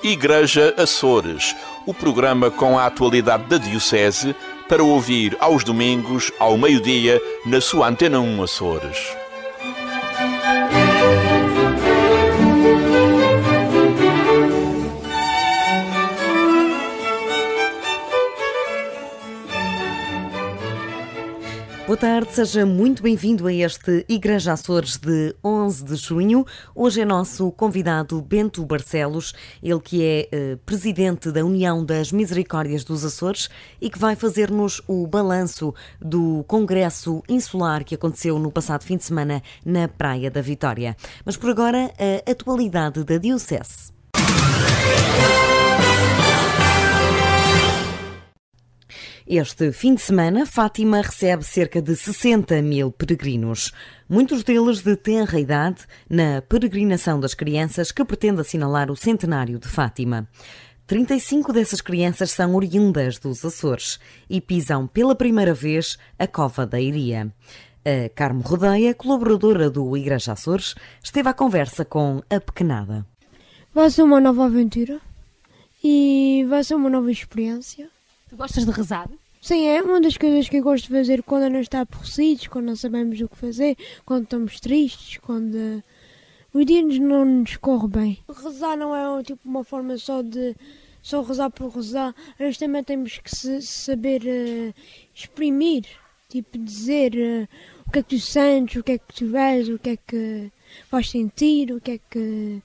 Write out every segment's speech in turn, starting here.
Igreja Açores, o programa com a atualidade da Diocese para ouvir aos domingos, ao meio-dia, na sua Antena 1 Açores. Boa tarde, seja muito bem-vindo a este Igreja Açores de 11 de junho. Hoje é nosso convidado Bento Barcelos, ele que é presidente da União das Misericórdias dos Açores e que vai fazer-nos o balanço do Congresso Insular que aconteceu no passado fim de semana na Praia da Vitória. Mas por agora, a atualidade da Diocese. Este fim de semana, Fátima recebe cerca de 60 mil peregrinos, muitos deles de tenra idade, na peregrinação das crianças que pretende assinalar o centenário de Fátima. 35 dessas crianças são oriundas dos Açores e pisam pela primeira vez a Cova da Iria. A Carmo Rodeia, colaboradora do Igreja Açores, esteve à conversa com a pequenada. Vai ser uma nova aventura e vai ser uma nova experiência. Tu gostas de rezar? Sim, é uma das coisas que eu gosto de fazer quando não está aborrecidos, quando não sabemos o que fazer, quando estamos tristes, quando o dia não nos corre bem. Rezar não é tipo uma forma só rezar por rezar, nós também temos que saber exprimir, tipo dizer o que é que tu sentes, o que é que tu vês, o que é que vais sentir, o que é que...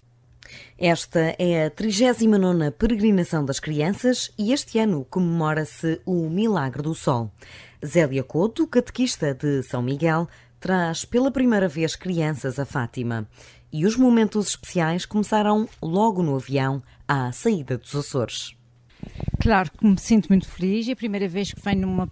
Esta é a 39ª peregrinação das crianças e este ano comemora-se o Milagre do Sol. Zélia Couto, catequista de São Miguel, traz pela primeira vez crianças a Fátima. E os momentos especiais começaram logo no avião à saída dos Açores. Claro que me sinto muito feliz. É a primeira vez que venho numa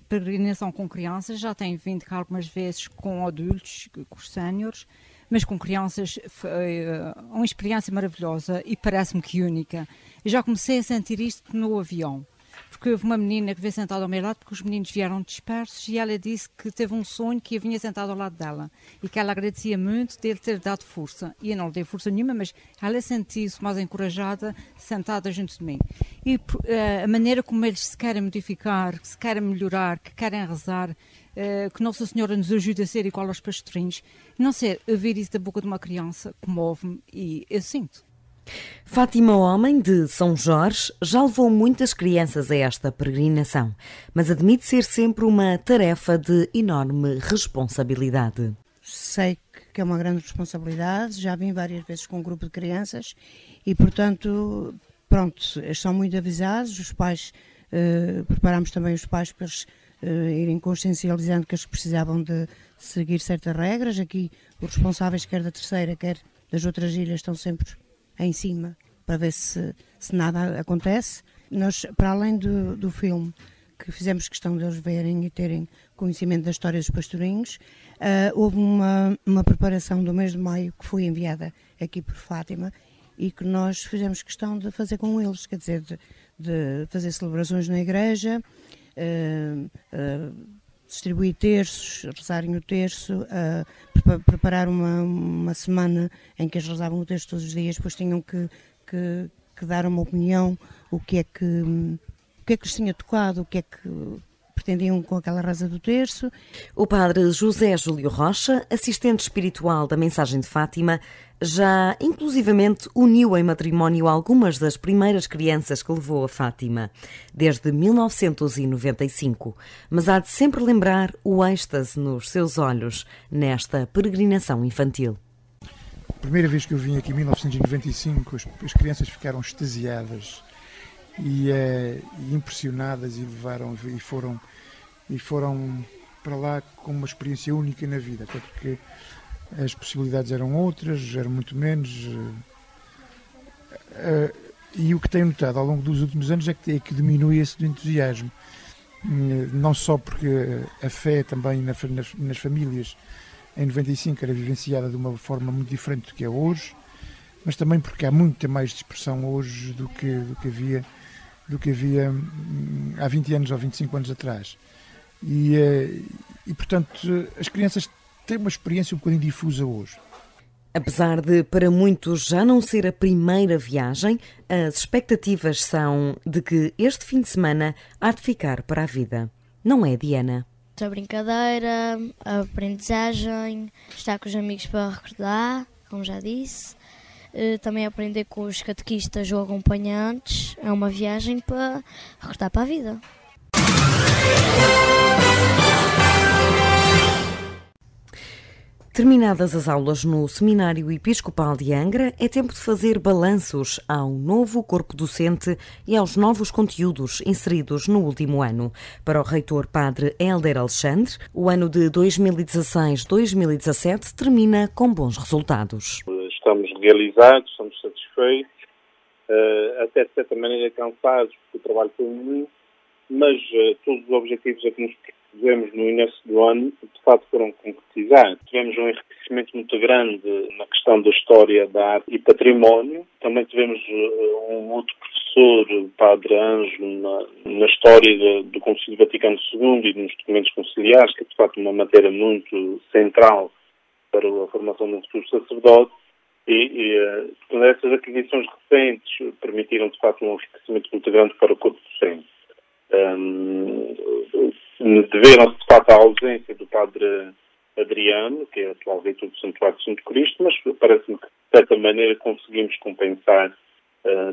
peregrinação com crianças. Já tenho vindo cá algumas vezes com adultos, com os séniores. Mas com crianças foi uma experiência maravilhosa e parece-me que única. Eu já comecei a sentir isto no avião, porque houve uma menina que veio sentada ao meu lado, porque os meninos vieram dispersos, e ela disse que teve um sonho que eu vinha sentada ao lado dela, e que ela agradecia muito dele ter dado força. E eu não lhe dei força nenhuma, mas ela sentiu-se mais encorajada, sentada junto de mim. E a maneira como eles se querem modificar, que se querem melhorar, que querem rezar, que Nossa Senhora nos ajude a ser igual aos pastorinhos. Não sei, ouvir isso da boca de uma criança comove-me e eu sinto. Fátima Homem, de São Jorge, já levou muitas crianças a esta peregrinação, mas admite ser sempre uma tarefa de enorme responsabilidade. Sei que é uma grande responsabilidade, já vim várias vezes com um grupo de crianças e, portanto, pronto, são muito avisados, os pais, preparamos também os pais para eles irem consciencializando que eles precisavam de seguir certas regras. Aqui os responsáveis, quer da terceira, quer das outras ilhas, estão sempre em cima para ver se nada acontece. Nós, para além do filme, que fizemos questão de eles verem e terem conhecimento da história dos pastorinhos, houve uma preparação do mês de maio que foi enviada aqui por Fátima e que nós fizemos questão de fazer com eles, quer dizer, de fazer celebrações na igreja, distribuir terços, rezarem o terço, preparar uma semana em que eles rezavam o terço todos os dias, depois tinham que dar uma opinião, o que é que lhes tinha tocado, o que é que pretendiam com aquela reza do terço. O padre José Júlio Rocha, assistente espiritual da Mensagem de Fátima, já inclusivamente uniu em matrimónio algumas das primeiras crianças que levou a Fátima, desde 1995. Mas há de sempre lembrar o êxtase nos seus olhos nesta peregrinação infantil. A primeira vez que eu vim aqui em 1995, as crianças ficaram extasiadas e impressionadas e foram para lá com uma experiência única na vida, até porque as possibilidades eram outras, eram muito menos. E o que tenho notado ao longo dos últimos anos é que diminui esse entusiasmo. Não só porque a fé também nas famílias em 95 era vivenciada de uma forma muito diferente do que é hoje, mas também porque há muita mais dispersão hoje do que havia há 20 anos ou 25 anos atrás. E portanto, as crianças têm uma experiência um bocadinho difusa hoje. Apesar de para muitos já não ser a primeira viagem, as expectativas são de que este fim de semana há de ficar para a vida. Não é, Diana? A brincadeira, a aprendizagem, estar com os amigos para recordar, como já disse. Também aprender com os catequistas ou acompanhantes. É uma viagem para recordar para a vida. Terminadas as aulas no Seminário Episcopal de Angra, é tempo de fazer balanços ao novo corpo docente e aos novos conteúdos inseridos no último ano. Para o reitor Padre Hélder Alexandre, o ano de 2016-2017 termina com bons resultados. Estamos realizados, estamos satisfeitos, até de certa maneira cansados, porque o trabalho foi muito, mas todos os objetivos a que nos propusemos no início do ano, de facto, foram concretizados. Tivemos um enriquecimento muito grande na questão da história da arte e património. Também tivemos um outro professor, o Padre Ângelo, na história do Concílio Vaticano II e nos documentos conciliares, que é, de facto, uma matéria muito central para a formação de um futuro sacerdote. E essas aquisições recentes permitiram, de facto, um enriquecimento muito grande para o corpo docente. Deveram-se, de facto, à ausência do Padre Adriano, que é atual reitor do Santuário de Santo Cristo, mas parece-me que, de certa maneira, conseguimos compensar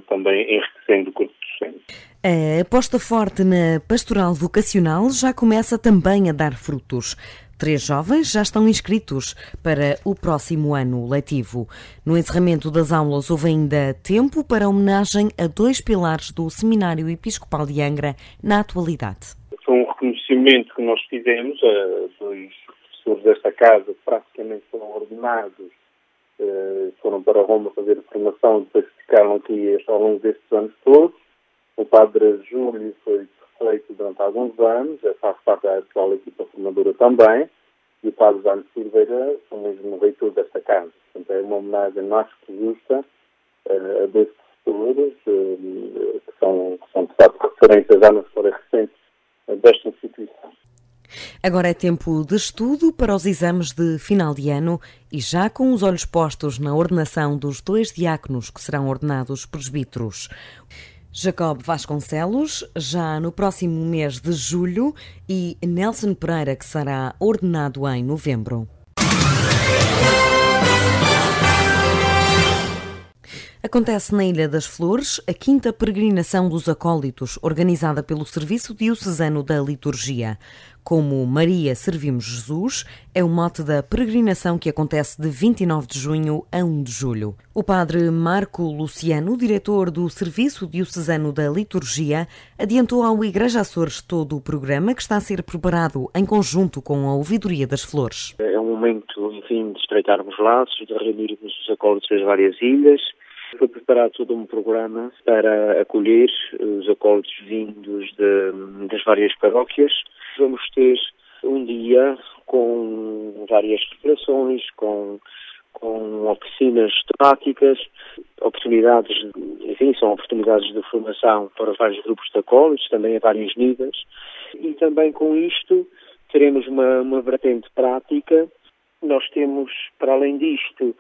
também enriquecendo o corpo docente. A aposta forte na pastoral vocacional já começa também a dar frutos. 3 jovens já estão inscritos para o próximo ano letivo. No encerramento das aulas houve ainda tempo para homenagem a 2 pilares do Seminário Episcopal de Angra na atualidade. Foi um reconhecimento que nós fizemos a 2 professores desta casa que praticamente foram ordenados, foram para Roma fazer a formação e depois ficaram aqui ao longo destes anos todos. O Padre Júlio foi feito durante alguns anos, faz parte da atual equipa formadora também, e o Padre Jaime Silveira foi mesmo reitor desta casa. Portanto, é uma homenagem mais que justa a 2 professores que são de facto referências já na história recente desta instituição. Agora é tempo de estudo para os exames de final de ano e já com os olhos postos na ordenação dos 2 diáconos que serão ordenados presbíteros. Jacob Vasconcelos, já no próximo mês de julho, e Nelson Pereira, que será ordenado em novembro. Acontece na Ilha das Flores a 5ª peregrinação dos acólitos, organizada pelo Serviço Diocesano da Liturgia. Como Maria Servimos Jesus, é o mote da peregrinação que acontece de 29 de junho a 1 de julho. O padre Marco Luciano, diretor do Serviço Diocesano da Liturgia, adiantou ao Igreja Açores todo o programa que está a ser preparado em conjunto com a Ouvidoria das Flores. É um momento, enfim, de estreitarmos laços, de reunirmos os acólitos das várias ilhas. Foi preparado todo um programa para acolher os acólitos vindos das várias paróquias. Vamos ter um dia com várias recuperações, com oficinas temáticas, oportunidades, enfim, são oportunidades de formação para vários grupos de acólitos, também a vários níveis. E também com isto teremos uma vertente prática. Nós temos, para além disto,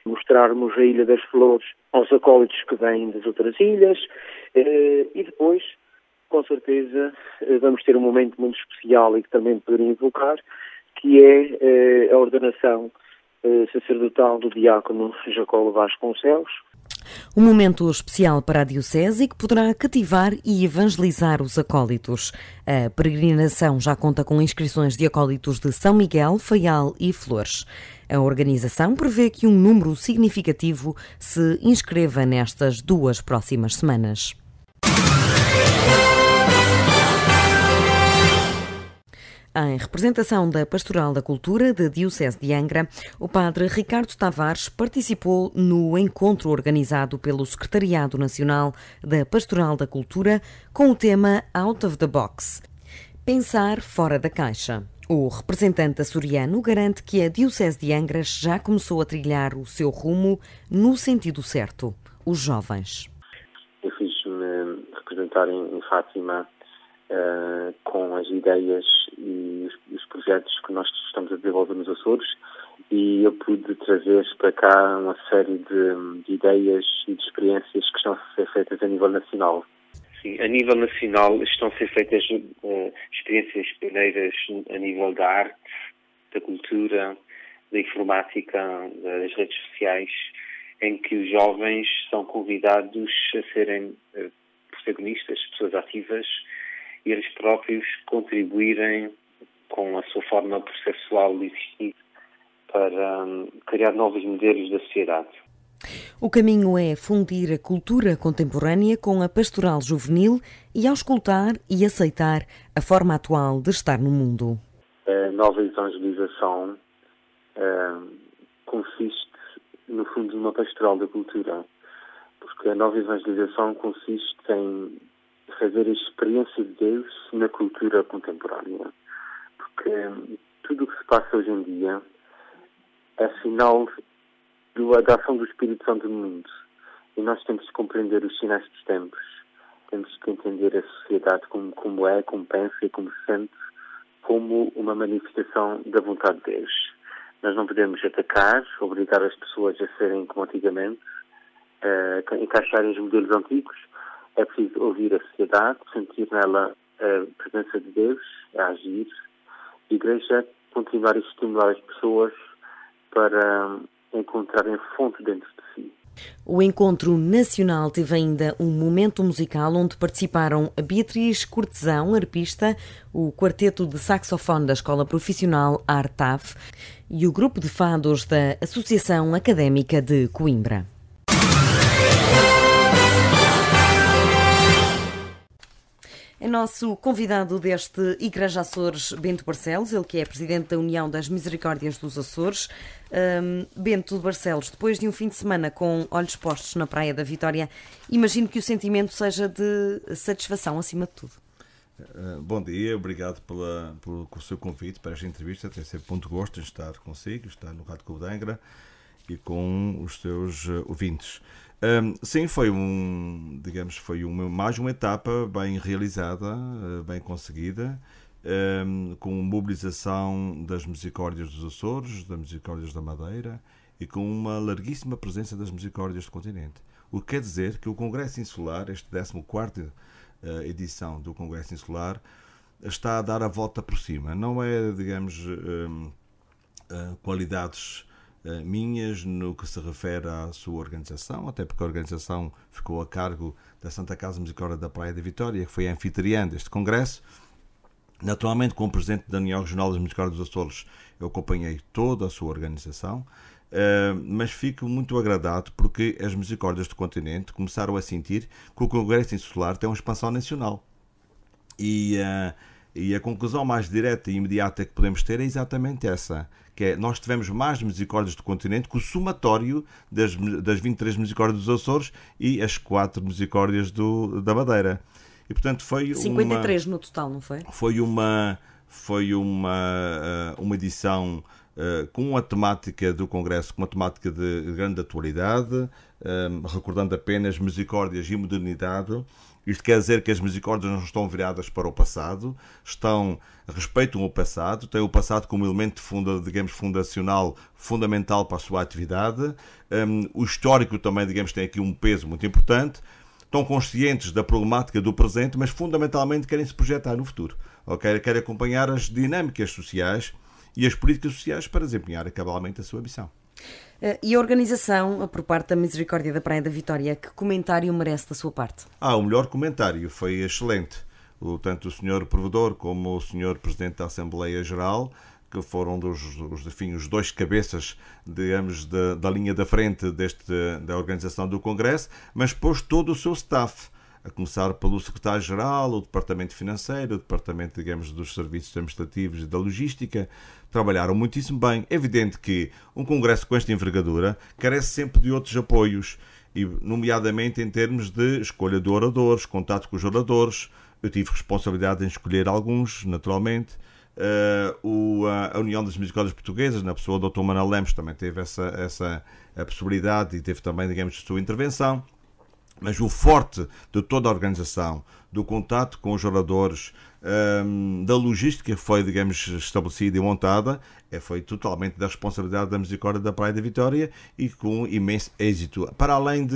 mostrarmos a Ilha das Flores aos acólitos que vêm das outras ilhas e depois, com certeza, vamos ter um momento muito especial e que também poderia invocar, que é a ordenação sacerdotal do diácono Jacob Vasconcelos. Um momento especial para a Diocese que poderá cativar e evangelizar os acólitos. A peregrinação já conta com inscrições de acólitos de São Miguel, Faial e Flores. A organização prevê que um número significativo se inscreva nestas 2 próximas semanas. Em representação da Pastoral da Cultura da Diocese de Angra, o padre Ricardo Tavares participou no encontro organizado pelo Secretariado Nacional da Pastoral da Cultura com o tema Out of the Box. Pensar fora da caixa. O representante açoriano garante que a Diocese de Angra já começou a trilhar o seu rumo no sentido certo, os jovens. Eu fiz-me representar em Fátima com as ideias e os projetos que nós estamos a desenvolver nos Açores e eu pude trazer para cá uma série de ideias e de experiências que estão a ser feitas a nível nacional. Sim, a nível nacional estão a ser feitas experiências pioneiras a nível da arte, da cultura, da informática, das redes sociais, em que os jovens são convidados a serem protagonistas, pessoas ativas, e eles próprios contribuírem com a sua forma processual de existir para criar novos modelos da sociedade. O caminho é fundir a cultura contemporânea com a pastoral juvenil e auscultar e aceitar a forma atual de estar no mundo. A nova evangelização consiste, no fundo, numa pastoral da cultura, porque a nova evangelização consiste em fazer a experiência de Deus na cultura contemporânea, porque tudo o que se passa hoje em dia é sinal da ação do Espírito Santo no mundo, e nós temos de compreender os sinais dos tempos, temos que entender a sociedade como é, como pensa e como se sente, como uma manifestação da vontade de Deus. Nós não podemos atacar, obrigar as pessoas a serem como antigamente, encaixarem os modelos antigos. É preciso ouvir a sociedade, sentir nela a presença de Deus, a agir. A Igreja continuar a estimular as pessoas para encontrarem a fonte dentro de si. O encontro nacional teve ainda um momento musical onde participaram a Beatriz Cortesão, arpista, o quarteto de saxofone da Escola Profissional Artaf e o grupo de fados da Associação Académica de Coimbra. É nosso convidado deste Igreja Açores, Bento Barcelos, ele que é presidente da União das Misericórdias dos Açores. Bento Barcelos, depois de um fim de semana com olhos postos na Praia da Vitória, imagino que o sentimento seja de satisfação acima de tudo. Bom dia, obrigado pelo seu convite para esta entrevista. Tem sempre muito gosto de estar consigo, estar no Rádio Clube de Angra e com os seus ouvintes. Sim, foi mais uma etapa bem realizada, bem conseguida, com mobilização das Misericórdias dos Açores, das Misericórdias da Madeira e com uma larguíssima presença das Misericórdias do continente. O que quer dizer que o Congresso Insular, este 14ª edição do Congresso Insular, está a dar a volta por cima. Não é, qualidades minhas no que se refere à sua organização, até porque a organização ficou a cargo da Santa Casa Misericórdia da Praia da Vitória, que foi a anfitriã deste congresso. Naturalmente, como presidente da União Regional das Misericórdias dos Açores, eu acompanhei toda a sua organização, mas fico muito agradado porque as Misericórdias do continente começaram a sentir que o Congresso Insular tem uma expansão nacional. E a conclusão mais direta e imediata que podemos ter é exatamente essa, que é, nós tivemos mais Misericórdias do continente que o somatório das 23 Misericórdias dos Açores e as 4 Misericórdias da Madeira. E, portanto, foi 53 no total, não foi? Foi uma edição com a temática do Congresso, com uma temática de grande atualidade, recordando apenas Misericórdias e Modernidade. Isto quer dizer que as misericórdias não estão viradas para o passado, respeitam o passado, têm o passado como elemento fundacional, fundamental para a sua atividade. O histórico também, tem aqui um peso muito importante. Estão conscientes da problemática do presente, mas fundamentalmente querem se projetar no futuro. Querem acompanhar as dinâmicas sociais e as políticas sociais para desempenhar cabalmente a sua missão. E a organização, por parte da Misericórdia da Praia da Vitória, que comentário merece da sua parte? O melhor comentário foi excelente. Tanto o Sr. Provedor como o Sr. Presidente da Assembleia Geral, que foram os dois cabeças, da linha da frente da organização do Congresso, mas pôs todo o seu staff, a começar pelo Secretário-Geral, o Departamento Financeiro, o Departamento, dos Serviços Administrativos e da Logística. Trabalharam muitíssimo bem. É evidente que um congresso com esta envergadura carece sempre de outros apoios, e nomeadamente em termos de escolha de oradores, contato com os oradores. Eu tive responsabilidade em escolher alguns, naturalmente. A União das Misericórdias Portuguesas, na pessoa do Dr. Manuel Lemos, também teve essa possibilidade e teve também, a sua intervenção. Mas o forte de toda a organização, do contato com os oradores, da logística que foi, digamos, estabelecida e montada, foi totalmente da responsabilidade da Misericórdia da Praia da Vitória e com imenso êxito. Para além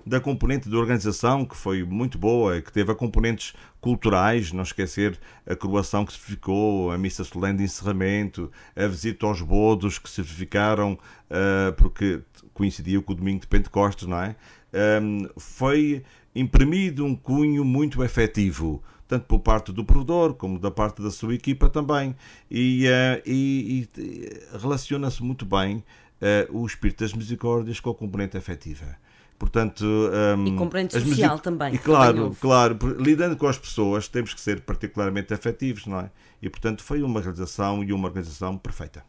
da componente de organização, que foi muito boa, que teve a componentes culturais, não esquecer a coroação que se verificou, a missa solene de encerramento, a visita aos bodos que se verificaram, porque coincidia com o domingo de Pentecostes, não é? Foi imprimido um cunho muito efetivo, tanto por parte do provedor como da parte da sua equipa também, e relaciona-se muito bem o espírito das misericórdias com a componente efetiva. Portanto, e componente social também. E claro, lidando com as pessoas temos que ser particularmente efetivos, não é? E portanto foi uma realização e uma organização perfeita.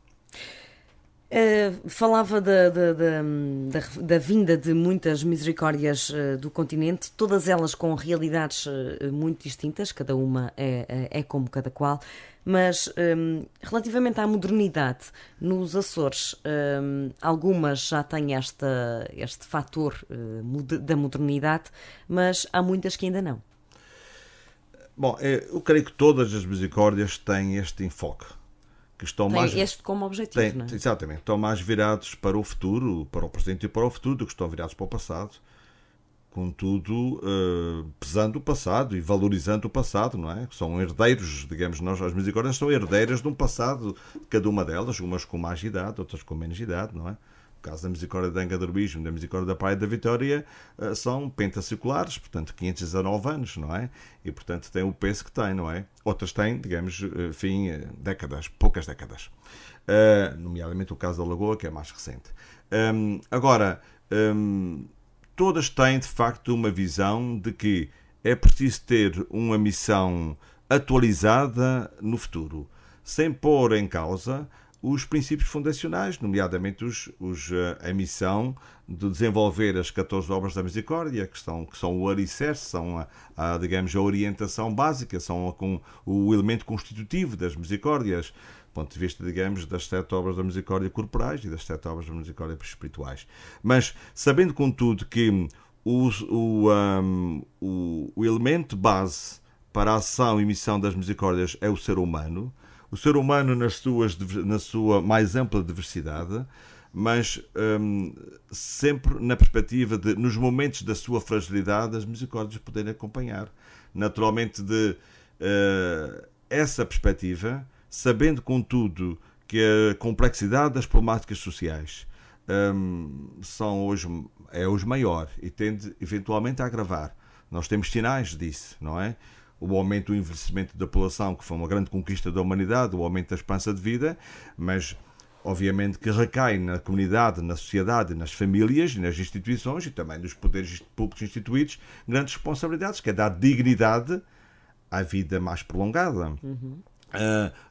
Falava da vinda de muitas misericórdias do continente, todas elas com realidades muito distintas, cada uma é como cada qual, mas relativamente à modernidade nos Açores, algumas já têm este fator da modernidade, mas há muitas que ainda não. Bom, eu creio que todas as misericórdias têm este enfoque. Este como objetivo, não é? Exatamente. Estão mais virados para o futuro, para o presente e para o futuro, do que estão virados para o passado. Contudo, pesando o passado e valorizando o passado, não é? São herdeiros, digamos, as misericórdias são herdeiras de um passado, cada uma delas, umas com mais idade, outras com menos idade, não é? No caso da Misericórdia de Angra do Heroísmo e da Misericórdia da Praia da Vitória, são pentacirculares, portanto 519 anos, não é? E portanto têm o peso que têm, não é? Outras têm, digamos, décadas, poucas décadas. Nomeadamente o caso da Lagoa, que é mais recente. Todas têm de facto uma visão de que é preciso ter uma missão atualizada no futuro, sem pôr em causa os princípios fundacionais, nomeadamente a missão de desenvolver as 14 obras da misericórdia, que são o alicerce, são digamos, a orientação básica, são o elemento constitutivo das misericórdias, do ponto de vista, digamos, das 7 obras da misericórdia corporais e das 7 obras da misericórdia espirituais. Mas, sabendo, contudo, que o elemento base para a ação e missão das misericórdias é o ser humano na sua mais ampla diversidade, mas sempre na perspectiva de, nos momentos da sua fragilidade, as misericórdias poderem acompanhar. Naturalmente, de essa perspectiva, sabendo, contudo, que a complexidade das problemáticas sociais é hoje maior e tende eventualmente a agravar. Nós temos sinais disso, não é? O aumento do envelhecimento da população, que foi uma grande conquista da humanidade, o aumento da esperança de vida, mas obviamente que recai na comunidade, na sociedade, nas famílias e nas instituições e também nos poderes públicos instituídos, grandes responsabilidades, que é dar dignidade à vida mais prolongada.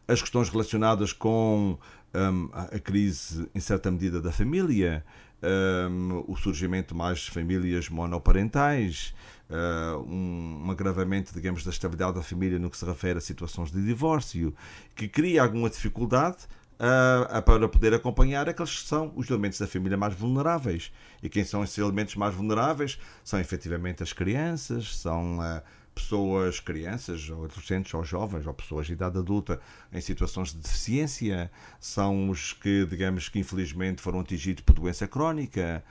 As questões relacionadas com a crise, em certa medida, da família, o surgimento de mais famílias monoparentais, um agravamento, digamos, da estabilidade da família no que se refere a situações de divórcio, que cria alguma dificuldade para poder acompanhar aqueles que são os elementos da família mais vulneráveis. E quem são esses elementos mais vulneráveis? São efetivamente as crianças, são crianças, ou adolescentes, ou jovens, ou pessoas de idade adulta em situações de deficiência, são os que, digamos, que infelizmente foram atingidos por doença crónica,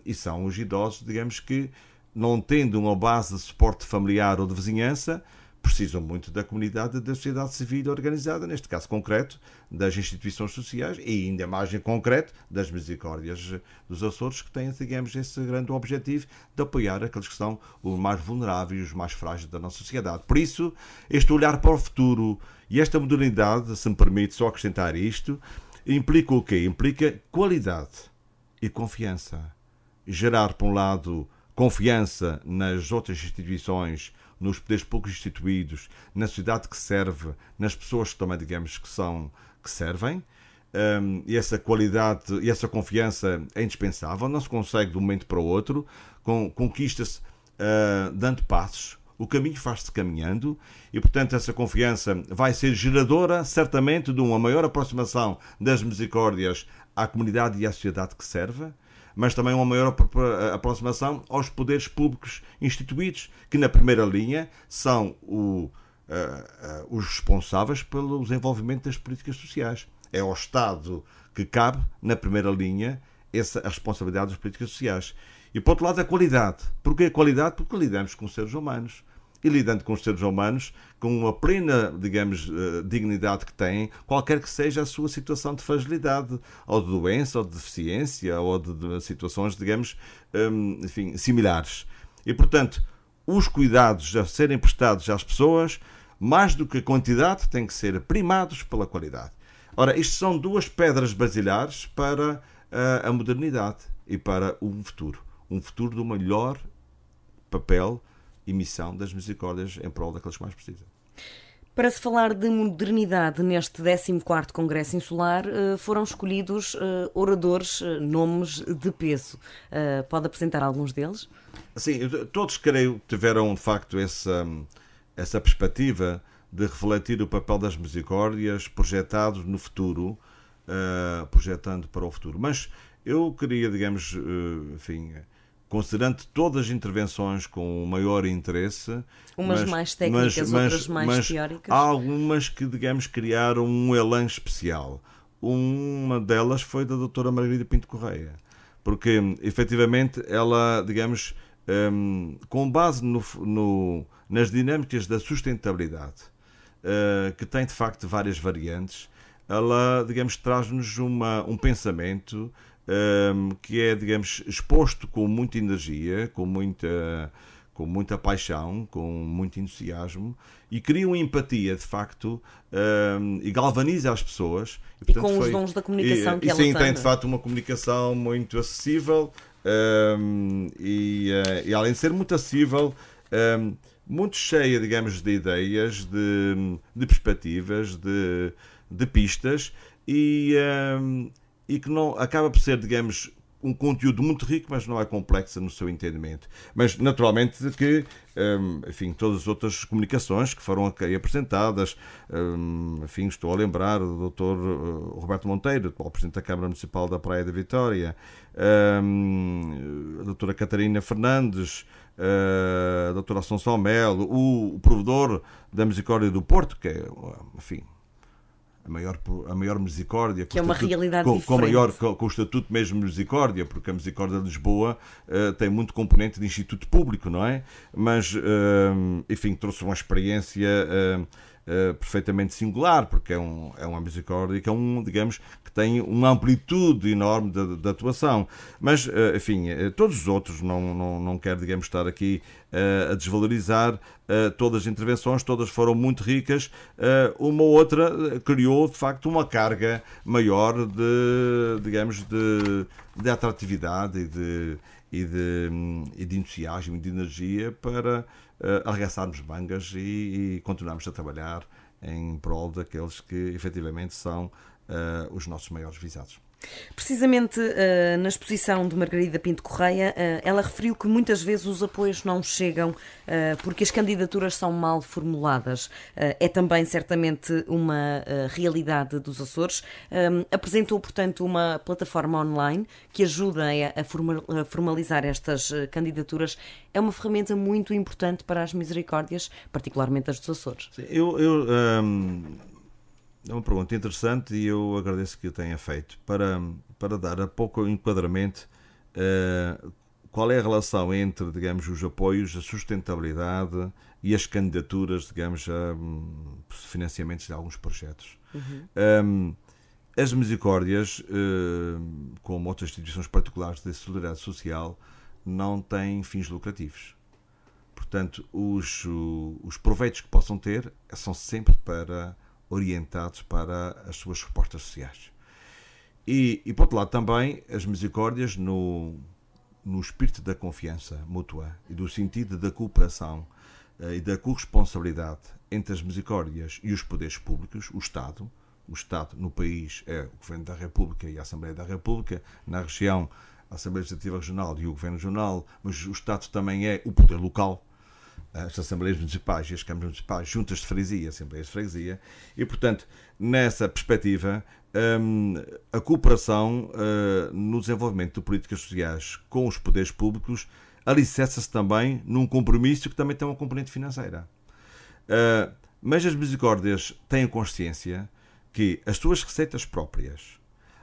e são os idosos, digamos, que não tendo uma base de suporte familiar ou de vizinhança, precisam muito da comunidade e da sociedade civil organizada, neste caso concreto, das instituições sociais e ainda mais em concreto das misericórdias dos Açores, que têm, digamos, esse grande objetivo de apoiar aqueles que são os mais vulneráveis e os mais frágeis da nossa sociedade. Por isso, este olhar para o futuro e esta modernidade, se me permite só acrescentar isto, implica o quê? Implica qualidade e confiança. Gerar, por um lado, confiança nas outras instituições, nos poderes públicos instituídos, na sociedade que serve, nas pessoas que também, digamos, que servem, e essa qualidade e essa confiança é indispensável, não se consegue de um momento para o outro, conquista-se dando passos, o caminho faz-se caminhando, e portanto essa confiança vai ser geradora, certamente, de uma maior aproximação das misericórdias à comunidade e à sociedade que serve, mas também uma maior aproximação aos poderes públicos instituídos, que na primeira linha são os responsáveis pelo desenvolvimento das políticas sociais. É ao Estado que cabe, na primeira linha, a responsabilidade das políticas sociais. E, por outro lado, a qualidade. Porquê a qualidade? Porque lidamos com os seres humanos. E lidando com os seres humanos, com a plena, digamos, dignidade que têm, qualquer que seja a sua situação de fragilidade, ou de doença, ou de deficiência, ou de situações, digamos, enfim, similares. E, portanto, os cuidados a serem prestados às pessoas, mais do que a quantidade, têm que ser primados pela qualidade. Ora, isto são duas pedras basilares para a modernidade e para um futuro do melhor papel e missão das misericórdias em prol daqueles que mais precisam. Para se falar de modernidade neste 14º Congresso Insular, foram escolhidos oradores, nomes de peso. Pode apresentar alguns deles? Sim, todos, creio, tiveram de facto essa perspectiva de refletir o papel das misericórdias projetado no futuro, projetando para o futuro. Mas eu queria, digamos, enfim, considerando todas as intervenções com maior interesse... Umas mais técnicas, outras mais teóricas. Há algumas que, digamos, criaram um elan especial. Uma delas foi da doutora Margarida Pinto Correia, porque, efetivamente, ela, digamos, com base nas dinâmicas da sustentabilidade, que tem, de facto, várias variantes, ela, digamos, traz-nos um pensamento que é, digamos, exposto com muita energia, com muita paixão, com muito entusiasmo, e cria uma empatia, de facto, e galvaniza as pessoas. E portanto, com os dons da comunicação que ela tem. Sim, tem, de facto, uma comunicação muito acessível, e além de ser muito acessível, muito cheia, digamos, de ideias, de perspectivas, de pistas, e que não acaba por ser, digamos, um conteúdo muito rico, mas não é complexo no seu entendimento. Mas, naturalmente, que, enfim, todas as outras comunicações que foram aqui apresentadas, enfim, estou a lembrar do Dr. Roberto Monteiro, o Presidente da Câmara Municipal da Praia da Vitória, a Dra. Catarina Fernandes, a Dra. Assunção Melo, o provedor da Misericórdia do Porto, que é, enfim, a maior misericórdia, que é uma realidade diferente. Com o estatuto mesmo de misericórdia, porque a Misericórdia de Lisboa tem muito componente de instituto público, não é? Mas, enfim, trouxe uma experiência perfeitamente singular, porque é uma misericórdia que digamos, que tem uma amplitude enorme de atuação. Mas, enfim, todos os outros, não quero, digamos, estar aqui a desvalorizar todas as intervenções, todas foram muito ricas. Uma ou outra criou, de facto, uma carga maior de atratividade e de entusiasmo e de energia para arregaçarmos mangas e continuarmos a trabalhar em prol daqueles que efetivamente são os nossos maiores visados. Precisamente na exposição de Margarida Pinto Correia, ela referiu que muitas vezes os apoios não chegam porque as candidaturas são mal formuladas. É também certamente uma realidade dos Açores. Apresentou, portanto, uma plataforma online que ajuda a formalizar estas candidaturas. É uma ferramenta muito importante para as misericórdias, particularmente as dos Açores. Sim, é uma pergunta interessante e eu agradeço que o tenha feito para dar a pouco enquadramento qual é a relação entre, digamos, os apoios, a sustentabilidade e as candidaturas, digamos, a financiamentos de alguns projetos. Uhum. As misericórdias, como outras instituições particulares de solidariedade social, não têm fins lucrativos. Portanto, os proveitos que possam ter são sempre orientados para as suas respostas sociais. E por outro lado também as misericórdias no espírito da confiança mútua e do sentido da cooperação e da corresponsabilidade entre as misericórdias e os poderes públicos, o Estado no país é o Governo da República e a Assembleia da República, na região a Assembleia Legislativa Regional e o Governo Regional, mas o Estado também é o poder local. as Assembleias Municipais e as Câmaras Municipais, juntas de freguesia, Assembleias de Freguesia, e, portanto, nessa perspectiva, a cooperação no desenvolvimento de políticas sociais com os poderes públicos alicerça-se também num compromisso que também tem uma componente financeira. Mas as misericórdias têm consciência que as suas receitas próprias,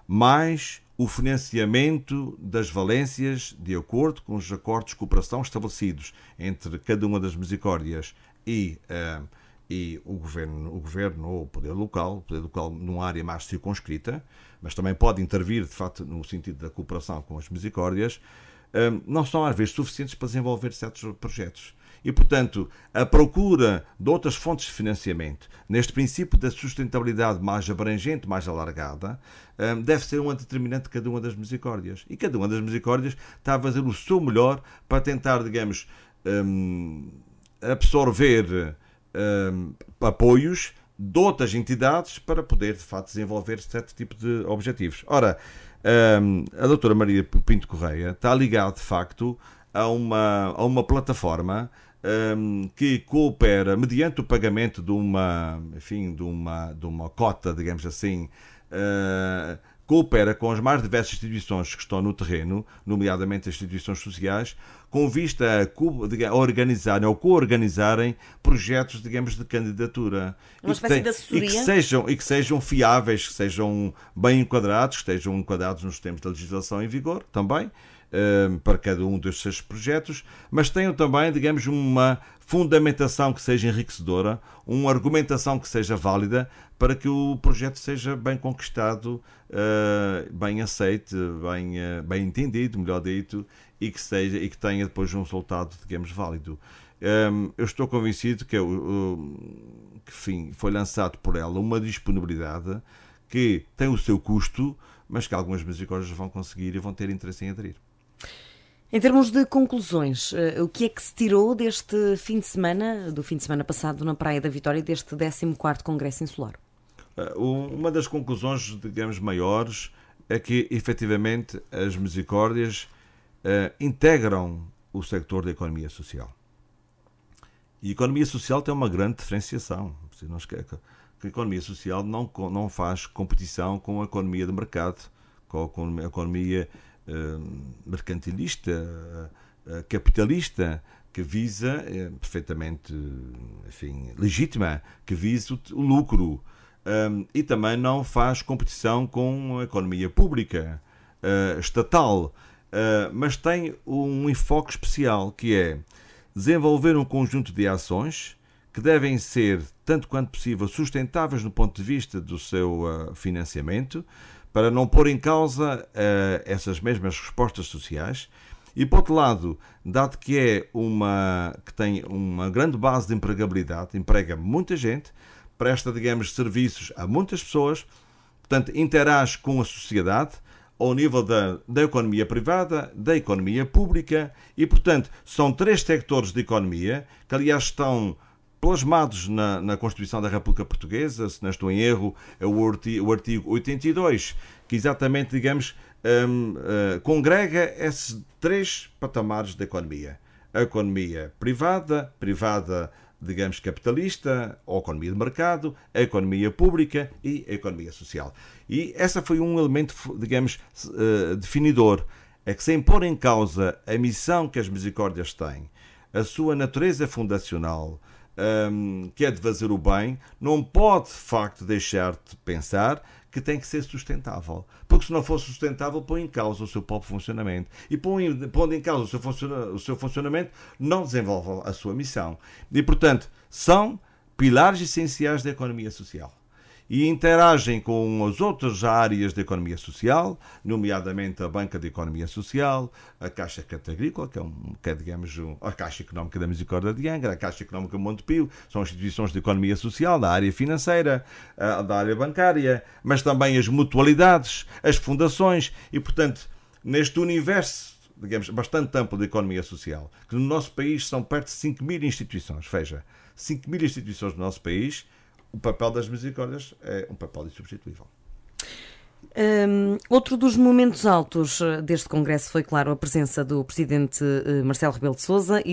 mais o financiamento das valências de acordo com os acordos de cooperação estabelecidos entre cada uma das misericórdias e o governo ou o poder local numa área mais circunscrita, mas também pode intervir, de facto, no sentido da cooperação com as misericórdias, não são às vezes suficientes para desenvolver certos projetos. E, portanto, a procura de outras fontes de financiamento, neste princípio da sustentabilidade mais abrangente, mais alargada, deve ser uma determinante de cada uma das misericórdias. E cada uma das misericórdias está a fazer o seu melhor para tentar, digamos, absorver apoios de outras entidades para poder, de facto, desenvolver certo tipo de objetivos. Ora, a doutora Maria Pinto Correia está ligada, de facto, a uma plataforma que coopera mediante o pagamento de uma cota, digamos assim, coopera com as mais diversas instituições que estão no terreno, nomeadamente as instituições sociais, com vista a organizarem ou co-organizarem projetos, digamos, de candidatura. Uma espécie de assessoria. E que sejam fiáveis, que sejam bem enquadrados, que estejam enquadrados nos termos da legislação em vigor também, para cada um desses projetos, mas tenham também, digamos, uma fundamentação que seja enriquecedora, uma argumentação que seja válida para que o projeto seja bem conquistado, bem aceite, bem entendido, melhor dito, e que tenha depois um resultado, digamos, válido. Eu estou convencido que foi lançado por ela uma disponibilidade que tem o seu custo, mas que algumas misericórdias vão conseguir e vão ter interesse em aderir. Em termos de conclusões, o que é que se tirou deste fim de semana, do fim de semana passado na Praia da Vitória, deste 14º Congresso Insular? Uma das conclusões, digamos, maiores é que, efetivamente, as misericórdias integram o sector da economia social. E a economia social tem uma grande diferenciação. A economia social não faz competição com a economia de mercado, com a economia mercantilista, capitalista, que visa, perfeitamente, enfim, legítima, que visa o lucro. E também não faz competição com a economia pública, estatal, mas tem um enfoque especial, que é desenvolver um conjunto de ações que devem ser, tanto quanto possível, sustentáveis no ponto de vista do seu financiamento, para não pôr em causa essas mesmas respostas sociais. E, por outro lado, dado que que tem uma grande base de empregabilidade, emprega muita gente, presta, digamos, serviços a muitas pessoas, portanto, interage com a sociedade ao nível da economia privada, da economia pública, e, portanto, são 3 sectores de economia que, aliás, estão plasmados na Constituição da República Portuguesa, se não estou em erro, é o artigo 82, que exatamente, digamos, congrega esses 3 patamares da economia. A economia privada, digamos, capitalista, ou economia de mercado, a economia pública e a economia social. E essa foi um elemento, digamos, definidor, é que, sem pôr em causa a missão que as misericórdias têm, a sua natureza fundacional, que é de fazer o bem, não pode, de facto, deixar de pensar que tem que ser sustentável. Porque se não for sustentável, põe em causa o seu próprio funcionamento. E pondo em causa o seu funcionamento, não desenvolve a sua missão. E, portanto, são pilares essenciais da economia social. E interagem com as outras áreas da economia social, nomeadamente a Banca de Economia Social, a Caixa de Crédito Agrícola, que é, digamos, a Caixa Económica da Misericórdia de Angra, a Caixa Económica de Montepio, são instituições de economia social, da área financeira, da área bancária, mas também as mutualidades, as fundações, e, portanto, neste universo, digamos, bastante amplo de economia social, que no nosso país são perto de 5.000 instituições, veja, 5.000 instituições no nosso país, o papel das misericórdias é um papel insubstituível. Outro dos momentos altos deste congresso foi, claro, a presença do presidente Marcelo Rebelo de Sousa.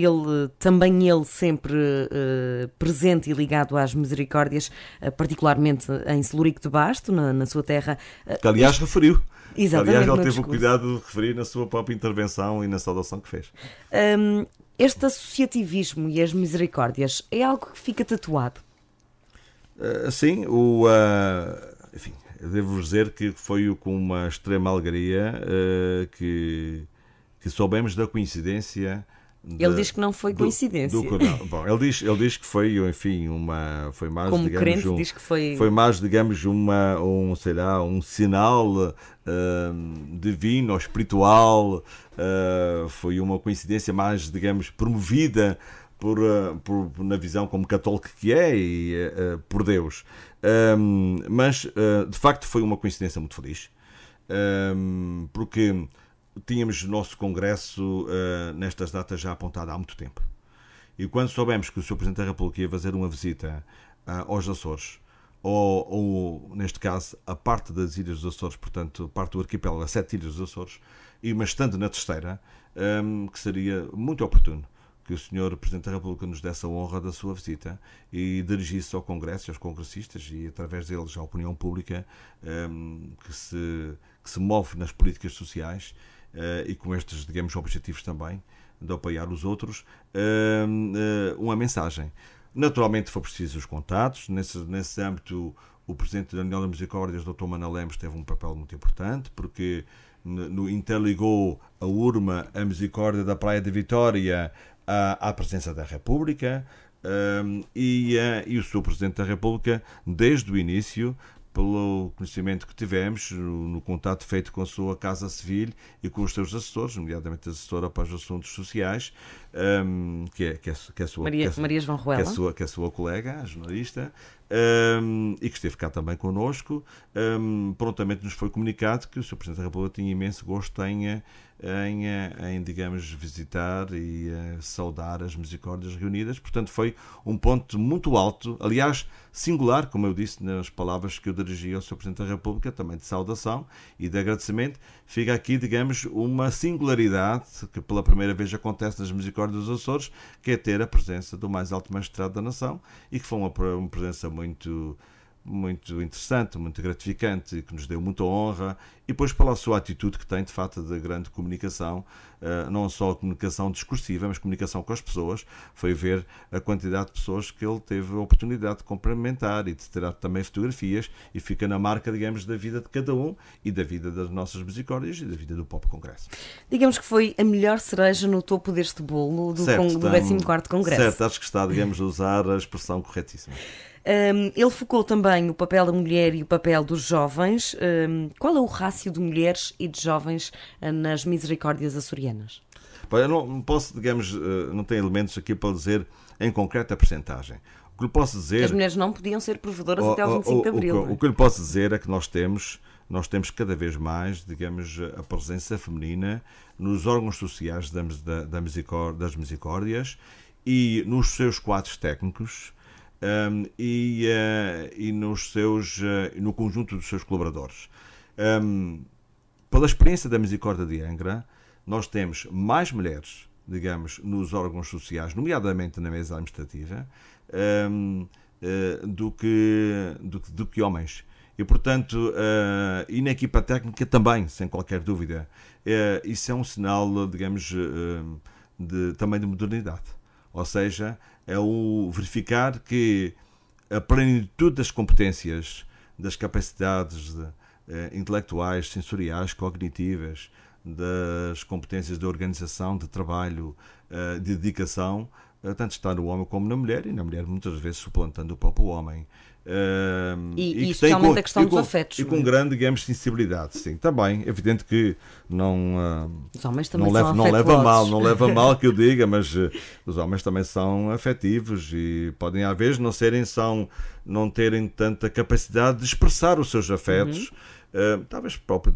Também ele sempre presente e ligado às misericórdias, particularmente em Celurico de Basto, na sua terra. Que, aliás, referiu. Exatamente. Aliás, ele teve o cuidado de referir na sua própria intervenção e na saudação que fez. Este associativismo e as misericórdias é algo que fica tatuado? Sim, enfim, devo dizer que foi com uma extrema alegria que soubemos da coincidência. Ele diz que não foi coincidência. Bom, ele diz que foi, enfim, foi mais, como digamos, crente, diz que foi mais, digamos, um sinal divino ou espiritual. Foi uma coincidência mais, digamos, promovida na visão como católico que é e por Deus. Mas, de facto, foi uma coincidência muito feliz. Porque tínhamos o nosso congresso nestas datas já apontado há muito tempo. E quando soubemos que o Sr. Presidente da República ia fazer uma visita aos Açores, ou neste caso, a parte das Ilhas dos Açores, portanto, parte do arquipélago, as 7 Ilhas dos Açores, e mas estando na terceira, que seria muito oportuno que o Sr. Presidente da República nos desse a honra da sua visita e dirigisse ao Congresso e aos congressistas e, através deles, à opinião pública que se move nas políticas sociais e com estes, digamos, objetivos também de apoiar os outros, uma mensagem. Naturalmente foi preciso os contatos. Nesse âmbito, o Presidente da União das Misericórdias, Dr. Manuel Lemos, teve um papel muito importante, porque interligou a URMA, a Misericórdia da Praia de Vitória, à presença da República, e o Sr. Presidente da República, desde o início, pelo conhecimento que tivemos, no contato feito com a sua Casa Civil e com os seus assessores, nomeadamente a assessora para os assuntos sociais, que é a sua Maria João Ruela, que é a sua colega, a jornalista, e que esteve cá também connosco. Prontamente nos foi comunicado que o Sr. Presidente da República tinha imenso gosto em digamos, visitar e saudar as Misericórdias reunidas. Portanto, foi um ponto muito alto, aliás, singular, como eu disse nas palavras que eu dirigi ao Sr. Presidente da República, também de saudação e de agradecimento. Fica aqui, digamos, uma singularidade que pela primeira vez acontece nas Misericórdias dos Açores, que é ter a presença do mais alto magistrado da nação, e que foi uma presença muito interessante, muito gratificante, que nos deu muita honra, e depois pela sua atitude que tem, de fato, de grande comunicação, não só comunicação discursiva, mas comunicação com as pessoas. Foi ver a quantidade de pessoas que ele teve a oportunidade de cumprimentar e de tirar também fotografias, e fica na marca, digamos, da vida de cada um e da vida das nossas Misericórdias e da vida do próprio Congresso. Digamos que foi a melhor cereja no topo deste bolo do 14º Congresso. Certo, acho que está, digamos, a usar a expressão corretíssima. Ele focou também o papel da mulher e o papel dos jovens. Qual é o rácio de mulheres e de jovens nas Misericórdias açorianas? Eu não posso, digamos, não tenho elementos aqui para dizer em concreto a percentagem. O que lhe posso dizer... As mulheres não podiam ser provedoras até ao 25 de Abril. O que lhe posso dizer é que nós temos cada vez mais, digamos, a presença feminina nos órgãos sociais das Misericórdias e nos seus quadros técnicos, e no conjunto dos seus colaboradores. Pela experiência da Misericórdia de Angra, nós temos mais mulheres, digamos, nos órgãos sociais, nomeadamente na mesa administrativa, do que homens. E, portanto, e na equipa técnica também, sem qualquer dúvida. Isso é um sinal, digamos, também de modernidade. Ou seja, é o verificar que a plenitude das competências, das capacidades intelectuais, sensoriais, cognitivas, das competências de organização, de trabalho, de dedicação, tanto está no homem como na mulher, e na mulher muitas vezes suplantando o próprio homem. E especialmente a questão dos afetos. E com grande, digamos, sensibilidade, sim. Também, é evidente que os homens também não leva mal que eu diga, mas os homens também são afetivos e podem, às vezes, não terem tanta capacidade de expressar os seus afetos, talvez próprio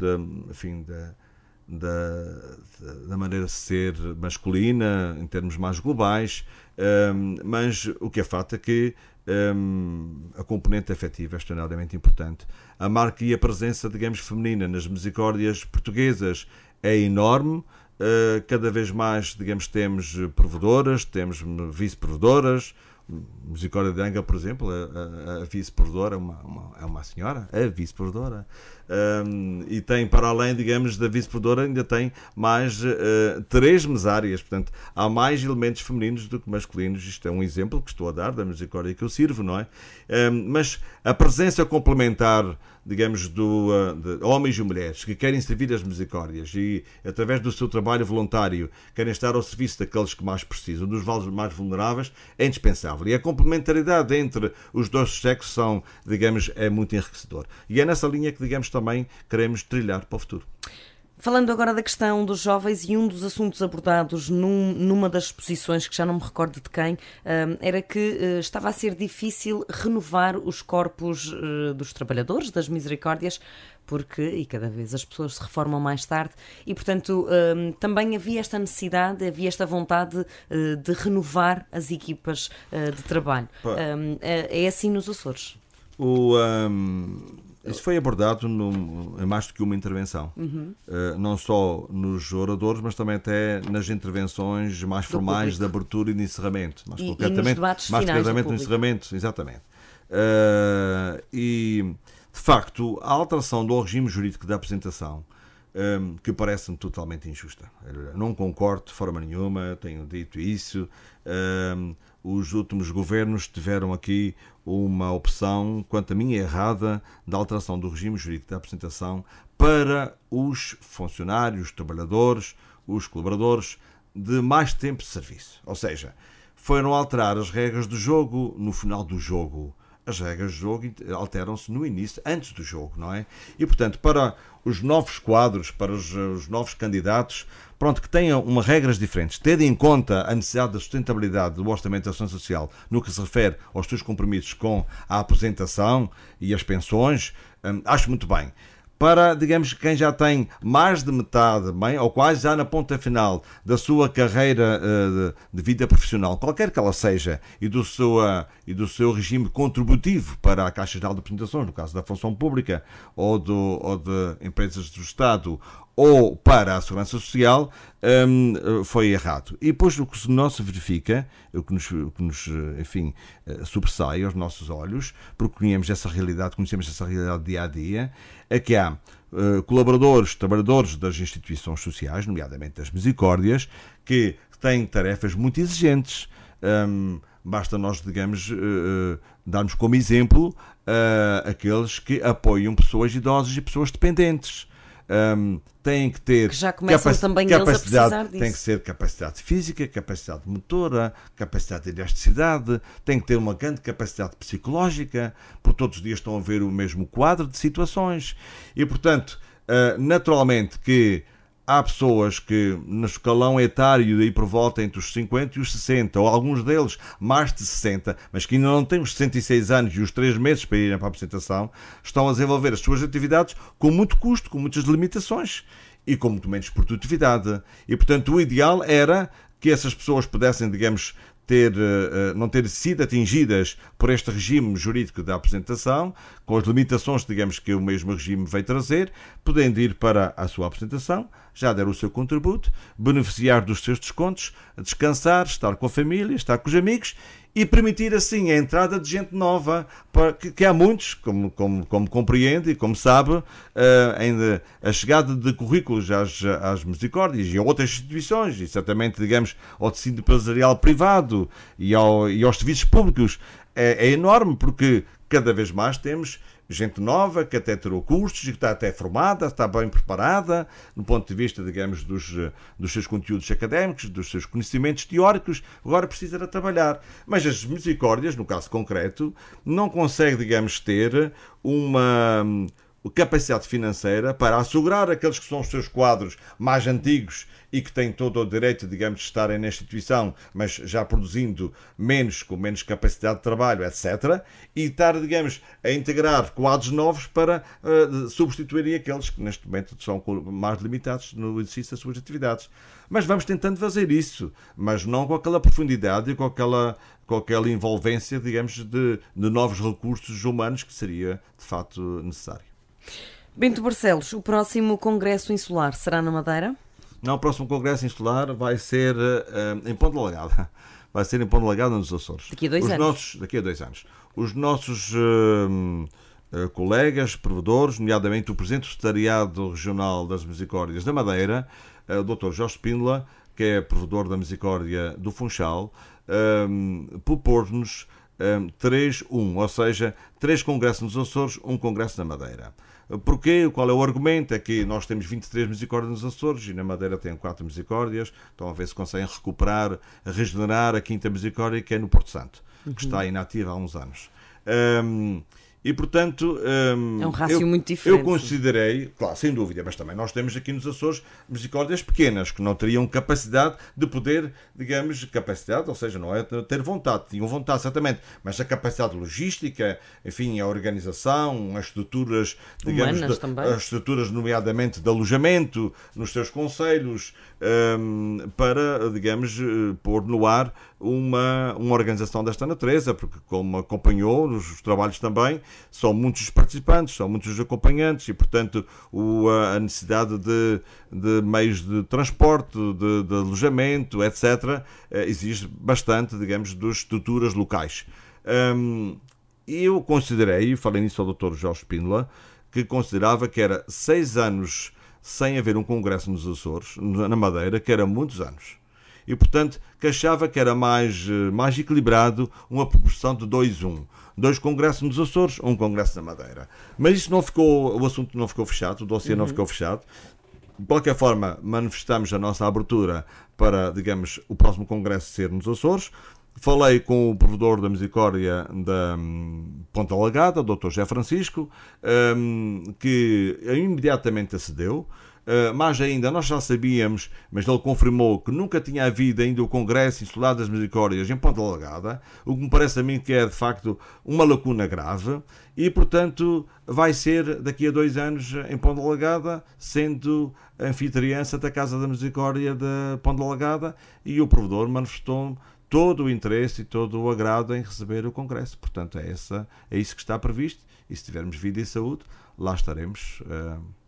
da maneira de ser masculina, em termos mais globais, mas o que é fato é que a componente afetiva é extraordinariamente importante. A marca e a presença, digamos, feminina nas misericórdias portuguesas é enorme. Cada vez mais, digamos, temos provedoras, temos vice-provedoras. Misericórdia de Angra, por exemplo, a vice-provedora é uma senhora, a vice-provedora. E tem, para além, digamos, da vice-provedora, ainda tem mais 3 mesárias. Portanto, há mais elementos femininos do que masculinos. Isto é um exemplo que estou a dar da misericórdia que eu sirvo, não é? Mas a presença complementar, digamos, de homens e mulheres que querem servir as misericórdias e, através do seu trabalho voluntário, querem estar ao serviço daqueles que mais precisam, dos mais vulneráveis, é indispensável. E a complementaridade entre os dois sexos é muito enriquecedor. E é nessa linha que, digamos, também queremos trilhar para o futuro. Falando agora da questão dos jovens, e um dos assuntos abordados numa das exposições, que já não me recordo de quem, era que estava a ser difícil renovar os corpos dos trabalhadores, das misericórdias, e cada vez as pessoas se reformam mais tarde, e portanto também havia esta necessidade, havia esta vontade de renovar as equipas de trabalho. É assim nos Açores? Isso foi abordado em mais do que uma intervenção. Não só nos oradores, mas também até nas intervenções mais formais de abertura e de encerramento. Mais concretamente no encerramento, exatamente. E, de facto, a alteração do regime jurídico da apresentação, que parece-me totalmente injusta. Eu não concordo de forma nenhuma, tenho dito isso. Os últimos governos tiveram aqui uma opção, quanto a mim, errada, da alteração do regime jurídico da apresentação para os funcionários, os trabalhadores, os colaboradores de mais tempo de serviço. Ou seja, foram alterar as regras do jogo no final do jogo. As regras do jogo alteram-se no início, antes do jogo, não é? E, portanto, para os novos quadros, para os novos candidatos, que tenham regras diferentes, tendo em conta a necessidade da sustentabilidade do Orçamento da Ação Social no que se refere aos seus compromissos com a aposentação e as pensões, acho muito bem. Para, digamos, quem já tem mais de metade, bem, ou quase já na ponta final da sua carreira de vida profissional, qualquer que ela seja, e do seu regime contributivo para a Caixa Geral de Apresentações, no caso da função pública, ou de empresas do Estado, ou para a Segurança Social, foi errado. E depois o que não se verifica, o que nos enfim, sobressai aos nossos olhos, porque conhecemos essa realidade dia a dia, é que há colaboradores, trabalhadores das instituições sociais, nomeadamente das misericórdias, que têm tarefas muito exigentes. Basta nós, digamos, darmos como exemplo aqueles que apoiam pessoas idosas e pessoas dependentes. Têm que ter, que já começam também eles a precisar disso. Tem que ser capacidade física, capacidade motora, capacidade de elasticidade, tem que ter uma grande capacidade psicológica, porque todos os dias estão a ver o mesmo quadro de situações. E, portanto, naturalmente que há pessoas que no escalão etário aí por volta entre os 50 e os 60, ou alguns deles mais de 60, mas que ainda não têm os 66 anos e os 3 meses para irem para a apresentação, estão a desenvolver as suas atividades com muito custo, com muitas limitações e com muito menos produtividade. E, portanto, o ideal era que essas pessoas pudessem, digamos, não ter sido atingidas por este regime jurídico da apresentação, com as limitações, digamos, que o mesmo regime veio trazer, podendo ir para a sua apresentação, já der o seu contributo, beneficiar dos seus descontos, descansar, estar com a família, estar com os amigos e permitir assim a entrada de gente nova, que há muitos, como compreende e como sabe, ainda a chegada de currículos às misericórdias e a outras instituições, e certamente, digamos, ao tecido empresarial privado e aos serviços públicos, é enorme, porque cada vez mais temos gente nova, que até tirou cursos e que está até formada, está bem preparada, no ponto de vista, digamos, dos seus conteúdos académicos, dos seus conhecimentos teóricos, agora precisa de trabalhar. Mas as misericórdias, no caso concreto, não consegue, digamos, ter capacidade financeira para assegurar aqueles que são os seus quadros mais antigos e que têm todo o direito, digamos, de estarem na instituição, mas já produzindo menos, com menos capacidade de trabalho, etc. E estar, digamos, a integrar quadros novos para substituírem aqueles que neste momento são mais limitados no exercício das suas atividades. Mas vamos tentando fazer isso, mas não com aquela profundidade e com aquela envolvência, digamos, de novos recursos humanos que seria, de facto, necessário. Bento Barcelos, o próximo Congresso Insular será na Madeira? Não, o próximo Congresso Insular vai ser em Ponta Delgada. Vai ser em Ponta Delgada, nos Açores. Daqui a 2 anos. Daqui a 2 anos. Os nossos colegas, provedores, nomeadamente o Presidente do Secretariado Regional das Misericórdias da Madeira, o Dr. Jorge Spínola, que é provedor da Misericórdia do Funchal, propôs-nos 3-1, ou seja, 3 congressos nos Açores, 1 congresso na Madeira. Porquê? Qual é o argumento? É que nós temos 23 misericórdias nos Açores e na Madeira tem 4 misericórdias, então a ver se conseguem recuperar, regenerar a 5ª misericórdia, que é no Porto Santo, que está inativa há uns anos. E, portanto, é um rácio muito diferente. Eu considerei, claro, sem dúvida, mas também nós temos aqui nos Açores misericórdias pequenas, que não teriam capacidade de poder, digamos, capacidade, ou seja, não é ter vontade, tinham vontade, certamente, mas a capacidade logística, enfim, a organização, as estruturas, digamos, as estruturas, nomeadamente, de alojamento nos seus concelhos, para, digamos, pôr no ar uma organização desta natureza, porque como acompanhou os trabalhos também, são muitos os participantes, são muitos os acompanhantes e, portanto, a necessidade de meios de transporte, de alojamento, etc., exige bastante, digamos, das estruturas locais. Eu considerei, falei nisso ao Dr. Jorge Spínola, que considerava que era 6 anos sem haver um congresso nos Açores, na Madeira, que era muitos anos. E, portanto, que achava que era mais equilibrado uma proporção de 2-1. 2 congressos nos Açores, 1 congresso na Madeira. Mas isso não ficou, o assunto não ficou fechado, o dossiê não ficou fechado. De qualquer forma, manifestamos a nossa abertura para, digamos, o próximo congresso ser nos Açores. Falei com o provedor da Misericórdia da Ponta Delgada, o Dr. José Francisco, que imediatamente acedeu. Mais ainda, nós já sabíamos, mas ele confirmou que nunca tinha havido ainda o Congresso Insular das Misericórdias em Ponta Delgada, o que me parece a mim que é, de facto, uma lacuna grave, e, portanto, vai ser daqui a 2 anos em Ponta Delgada, sendo anfitriã da Casa da Misericórdia de Ponta Delgada, e o provedor manifestou todo o interesse e todo o agrado em receber o Congresso. Portanto, é isso que está previsto, e se tivermos vida e saúde, lá estaremos.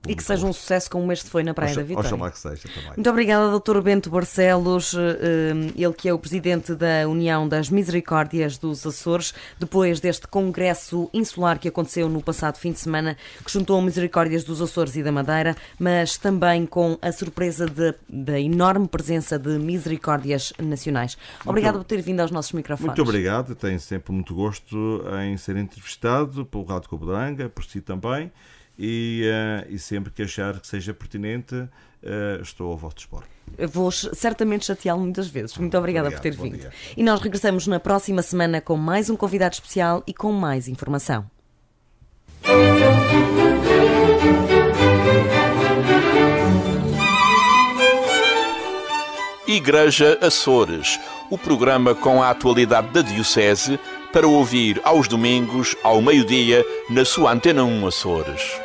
E que seja um sucesso como este foi na Praia da Vitória. Oxalá que seja também. Muito obrigada, Dr. Bento Barcelos, ele que é o presidente da União das Misericórdias dos Açores, depois deste congresso insular que aconteceu no passado fim de semana, que juntou Misericórdias dos Açores e da Madeira, mas também com a surpresa da enorme presença de misericórdias nacionais. Obrigada por ter vindo aos nossos microfones. Muito obrigado, tenho sempre muito gosto em ser entrevistado pelo Rádio Cobodanga, por si também. E sempre que achar que seja pertinente, estou ao vosso dispor. Vou certamente chateá-lo muitas vezes. Muito obrigada por ter vindo. E nós regressamos na próxima semana com mais um convidado especial e com mais informação. Igreja Açores, o programa com a atualidade da Diocese para ouvir aos domingos, ao meio-dia, na sua Antena 1 Açores.